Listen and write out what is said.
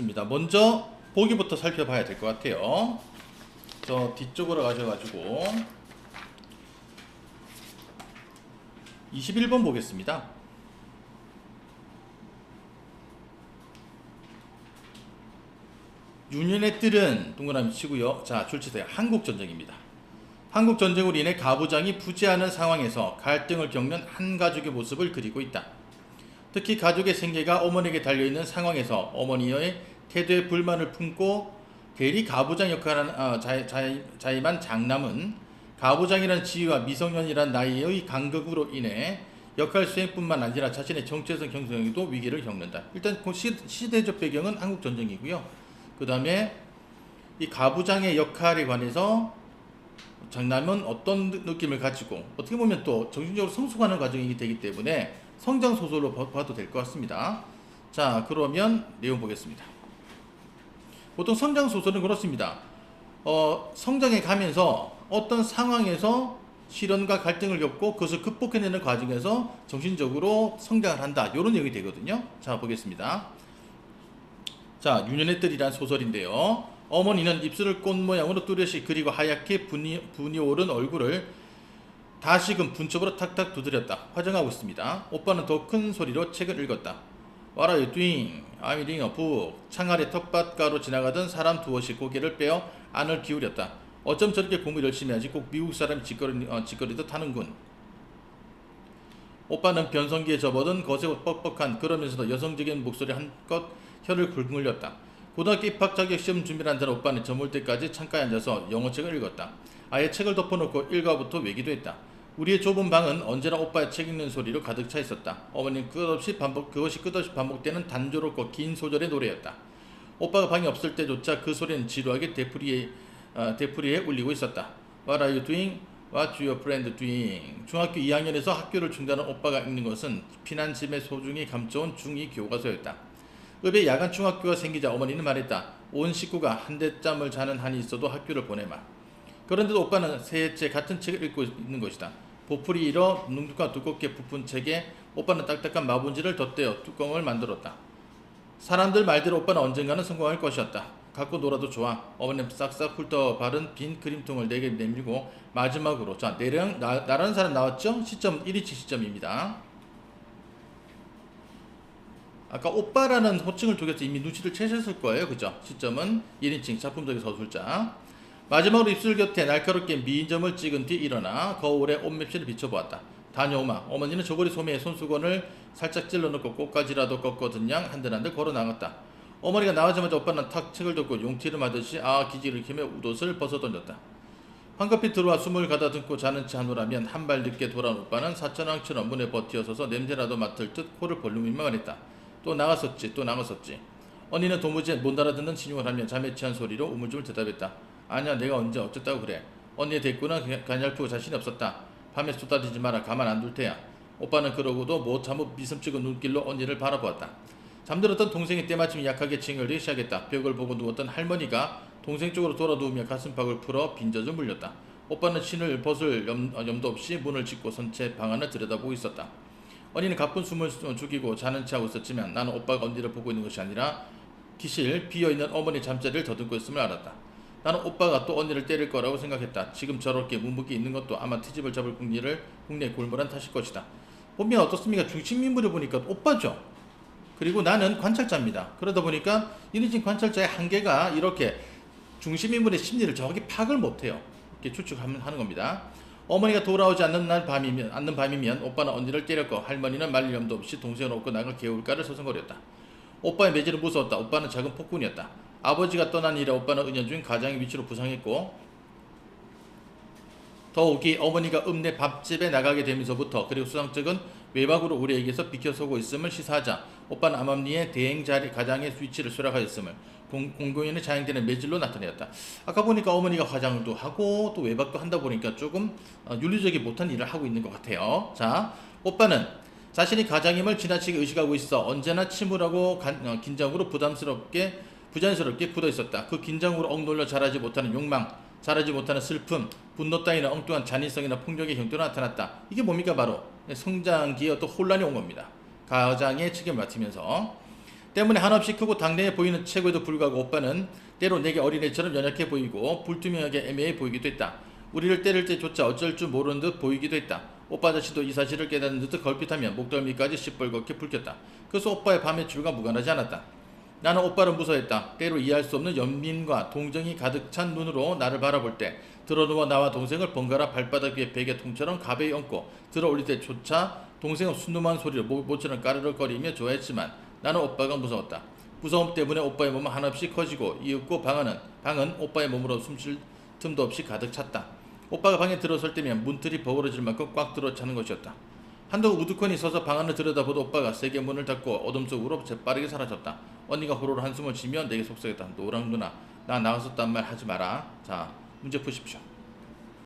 보겠습니다. 먼저 보기부터 살펴봐야 될 것 같아요. 저 뒤쪽으로 가셔가지고 21번 보겠습니다. 유년의 뜰은 동그라미 치고요. 자, 출제된 한국전쟁입니다. 한국전쟁으로 인해 가부장이 부재하는 상황에서 갈등을 겪는 한 가족의 모습을 그리고 있다. 특히 가족의 생계가 어머니에게 달려있는 상황에서 어머니의 태도에 불만을 품고 대리 가부장 역할을 자임한 장남은 가부장이라는 지위와 미성년이란 나이의 간극으로 인해 역할 수행뿐만 아니라 자신의 정체성 형성에도 위기를 겪는다. 일단 그 시대적 배경은 한국전쟁이고요. 그 다음에 이 가부장의 역할에 관해서 장남은 어떤 느낌을 가지고 어떻게 보면 또 정신적으로 성숙하는 과정이 되기 때문에 성장 소설로 봐도 될 것 같습니다. 자, 그러면 내용 보겠습니다. 보통 성장 소설은 그렇습니다. 성장해 가면서 어떤 상황에서 시련과 갈등을 겪고 그것을 극복해내는 과정에서 정신적으로 성장을 한다. 이런 내용이 되거든요. 자, 보겠습니다. 자, 유년의 뜰이란 소설인데요. 어머니는 입술을 꽃 모양으로 뚜렷이 그리고 하얗게 분이 오른 얼굴을 다시금 분첩으로 탁탁 두드렸다. 화장하고 있습니다. 오빠는 더 큰 소리로 책을 읽었다. What are you doing? I'm reading a book. 창 아래 텃밭가로 지나가던 사람 두엇이 고개를 빼어 안을 기울였다. 어쩜 저렇게 공부 열심히 하지? 꼭 미국 사람이 짓거리듯 하는군. 오빠는 변성기에 접어든 거세고 뻑뻑한 그러면서도 여성적인 목소리 한껏 혀를 긁물렸다. 고등학교 입학 자격 시험 준비를 한다는 오빠는 저물 때까지 창가에 앉아서 영어책을 읽었다. 아예 책을 덮어놓고 일과부터 외기도 했다. 우리의 좁은 방은 언제나 오빠의 책 읽는 소리로 가득 차 있었다. 어머니는 그것이 끝없이 반복되는 단조롭고 긴 소절의 노래였다. 오빠가 방에 없을 때조차 그 소리는 지루하게 되풀이에 울리고 있었다. What are you doing? What's your friend doing? 중학교 2학년에서 학교를 중단한 오빠가 읽는 것은 피난집에 소중히 감춰온 중2 교과서였다. 읍에 야간 중학교가 생기자 어머니는 말했다. 온 식구가 한대짬을 자는 한이 있어도 학교를 보내마. 그런데도 오빠는 새해째 같은 책을 읽고 있는 것이다. 보풀이 일어 눅눅과 두껍게 부푼 책에 오빠는 딱딱한 마분지를 덧대어 뚜껑을 만들었다. 사람들 말대로 오빠는 언젠가는 성공할 것이었다. 갖고 놀아도 좋아. 어머니는 싹싹 훑어 바른 빈 크림통을 내게 내밀고 마지막으로 자, 나라는 사람 나왔죠? 시점 1인칭 시점입니다. 아까 오빠라는 호칭을 통해서 이미 눈치를 채셨을 거예요. 그죠? 시점은 1인칭 작품적인 서술자. 마지막으로 입술 곁에 날카롭게 미인점을 찍은 뒤 일어나 거울에 옷맵시를 비춰보았다. 다녀오마. 어머니는 저고리 소매에 손수건을 살짝 찔러넣고 꽃가지라도 꺾거든양 한들한들 걸어 나갔다. 어머니가 나가자마자 오빠는 탁 책을 덮고 용티를 마듯이 기지를 키며 웃옷을 벗어던졌다. 황급히 들어와 숨을 가다듬고 자는 체 하노라면 한 발 늦게 돌아온 오빠는 사천왕처럼 문에 버티어서서 냄새라도 맡을 듯 코를 벌리며 말했다. 또 나갔었지. 언니는 도무지 못 알아듣는 신용을 하며 잠에 취한 소리로 우물쭈물 대답했다. 아니야, 내가 언제 어쨌다고 그래. 언니의 대꾸는 가냘프고 자신이 없었다. 밤에 쏟아지지 마라. 가만 안 둘 테야. 오빠는 그러고도 못 참고 미숨 찍은 눈길로 언니를 바라보았다. 잠들었던 동생이 때마침 약하게 칭얼대기 시작했다. 벽을 보고 누웠던 할머니가 동생 쪽으로 돌아 누우며 가슴팍을 풀어 빈젖을 물렸다. 오빠는 신을 벗을 염도 없이 문을 짚고 선 채 방 안을 들여다보고 있었다. 언니는 가쁜 숨을 죽이고 자는 체하고 있었지만 나는 오빠가 언니를 보고 있는 것이 아니라 기실 비어있는 어머니 잠자리를 더듬고 있음을 알았다. 나는 오빠가 또 언니를 때릴 거라고 생각했다. 지금 저렇게 묵묵히 있는 것도 아마 트집을 잡을 국내의 골몰한 탓일 것이다. 보면 어떻습니까? 중심 인물을 보니까 오빠죠. 그리고 나는 관찰자입니다. 그러다 보니까 이니진 관찰자의 한계가 이렇게 중심 인물의 심리를 정확히 파악을 못해요. 이렇게 추측하는 겁니다. 어머니가 돌아오지 않는 밤이면 오빠는 언니를 때렸고 할머니는 말릴 염도 없이 동생을 업고 나갈 개울가를 서성거렸다. 오빠의 매질은 무서웠다. 오빠는 작은 폭군이었다. 아버지가 떠난 이래 오빠는 은연중에 가장의 위치로 부상했고 더욱이 어머니가 읍내 밥집에 나가게 되면서부터 그리고 수상쩍은 외박으로 우리에게서 비켜서고 있음을 시사하자 오빠는 암암리에 대행 가장의 위치를 수락하였음을 공공연히 자행되는 매질로 나타내었다. 아까 보니까 어머니가 화장도 하고 또 외박도 한다 보니까 조금 윤리적이 못한 일을 하고 있는 것 같아요. 자, 오빠는 자신이 가장임을 지나치게 의식하고 있어 언제나 침울하고 긴장으로 부자연스럽게 굳어 있었다. 그 긴장으로 억눌려 자라지 못하는 욕망, 자라지 못하는 슬픔, 분노 따위는 엉뚱한 잔인성이나 폭력의 형태로 나타났다. 이게 뭡니까? 바로 성장기에 어떤 혼란이 온 겁니다. 가장의 책임을 맡으면서 때문에 한없이 크고 당대해 보이는 체구에도 불구하고 오빠는 때로 내게 어린애처럼 연약해 보이고 불투명하게 애매해 보이기도 했다. 우리를 때릴 때조차 어쩔 줄 모르는 듯 보이기도 했다. 오빠 자신도 이 사실을 깨닫는 듯 걸핏하며 목덜미까지 시뻘겋게 붉혔다. 그래서 오빠의 밤의 출과 무관하지 않았다. 나는 오빠를 무서워했다. 때로 이해할 수 없는 연민과 동정이 가득 찬 눈으로 나를 바라볼 때 들어누워 나와 동생을 번갈아 발바닥 위에 베개통처럼 가벼이 얹고 들어올릴 때조차 동생은 순두만 소리로 모처럼 까르륵거리며 좋아했지만 나는 오빠가 무서웠다. 무서움 때문에 오빠의 몸은 한없이 커지고 이윽고 방은 오빠의 몸으로 숨쉴 틈도 없이 가득 찼다. 오빠가 방에 들어설 때면 문틀이 버그러질 만큼 꽉 들어차는 것이었다. 한도 우두커니 서서 방 안을 들여다보도 오빠가 세게 문을 닫고 어둠 속으로 재빠르게 사라졌다. 언니가 호로로 한숨을 쉬며 내게 속삭였다. 노랑 누나, 나 나갔었단 말 하지 마라. 자, 문제 푸십시오.